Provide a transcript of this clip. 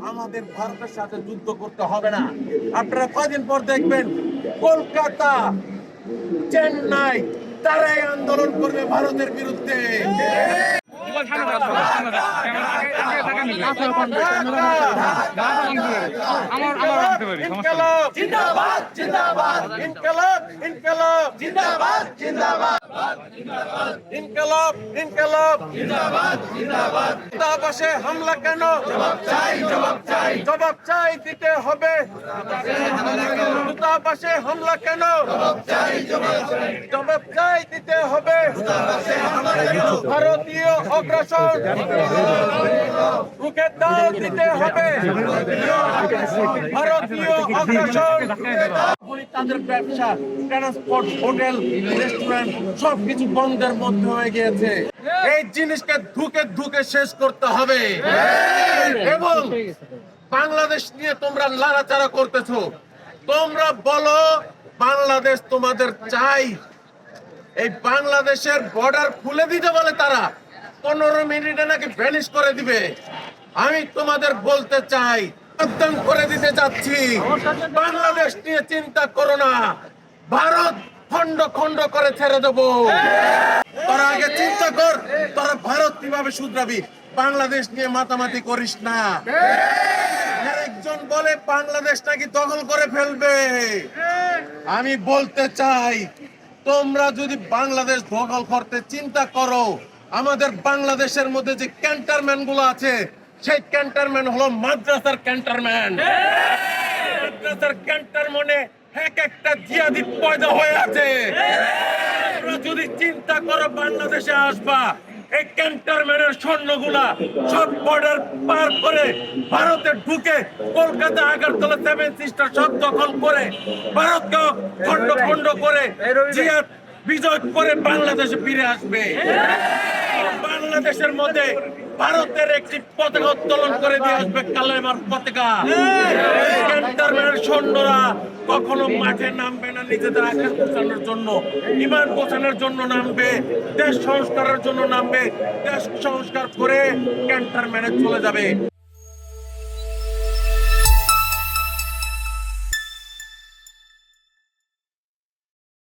আমাদের ভারতের সাথে যুদ্ধ করতে হবে না। আপনারা কয়দিন পর দেখবেন কলকাতা, চেন্নাই তারাই আন্দোলন করবে ভারতের বিরুদ্ধে। ইনকলাব জিন্দাবাদ, জিন্দাবাদ, ইনকলাব, ইনকলাব জিন্দাবাদ, জিন্দাবাদ, ইনকলাব, ইনকলাব জিন্দাবাদ, জিন্দাবাদ। দূতাবাসে হামলা কেন? জবাব চাই, জবাব চাই, জবাব চাই দিতে হবে। দূতাবাসে হামলা কেন? জবাব চাই, জবাব চাই, জবাব চাই দিতে হবে। ভারতীয় অগ্রাসন রুখে দাও দিতে হবে। ভারতীয় অগ্রাসন তাদের ব্যবসা, ট্রান্সপোর্ট, হোটেল, রেস্টুরেন্ট সবকিছু বন্ধের মধ্যে হয়ে গিয়েছে। এই জিনিসকে ধুকে ধুকে শেষ করতে হবে। এবং বাংলাদেশ নিয়ে তোমরা লড়াচড়া করতেছো, তোমরা বলো বাংলাদেশ তোমাদের চাই। এই বাংলাদেশের বর্ডার খুলে দিতে বলে তারা 15 মিনিটে নাকি ভ্যানিশ করে দিবে। আমি তোমাদের বলতে চাই, সাবধান করে দিতে চাচ্ছি, বাংলাদেশ নিয়ে চিন্তা করো না, ভারত খন্ড খন্ড করে ছেড়ে দেবো। তোরা আগে চিন্তা কর, তোরা ভারত কিভাবে শুধরাবি, বাংলাদেশ নিয়ে মাতামাতি করিস না। একজন বলে বাংলাদেশ নাকি দখল করে ফেলবে। আমি বলতে চাই, তোমরা যদি বাংলাদেশ দখল করতে চিন্তা করো, আমাদের বাংলাদেশের মধ্যে যে ক্যান্টনমেন্ট গুলো আছে, সেই ক্যান্টনমেন্ট হলো মাদ্রাসার ক্যান্টনমেন্ট। মাদ্রাসার ক্যান্টনমেন্টে এক একটা জিহাদি পয়দা হয়ে আছে। তোমরা যদি চিন্তা করো বাংলাদেশে আসবা, এই ক্যান্টনমেন্টের সৈন্যগুলা সব বর্ডার পার করে ভারতে ঢুকে কলকাতা, আগরতলা, সেভেন সিস্টার সব দখল করে ভারতকে খন্ড খন্ড করে জিহাদ বিজয় করে বাংলাদেশে ফিরে আসবে। বাংলাদেশের মধ্যে ভারতের একটি পতাকা উত্তোলন করে দিয়ে আসবে, কালেমার পতাকা। ক্যান্টনমেন্টের সৈন্যরা কখনো মাঠে নামবে না নিজেদের আকাশ গোছানোর জন্য, ইমান গোছানোর জন্য নামবে, দেশ সংস্কারের জন্য নামবে। দেশ সংস্কার করে ক্যান্টনমেন্টে চলে যাবে।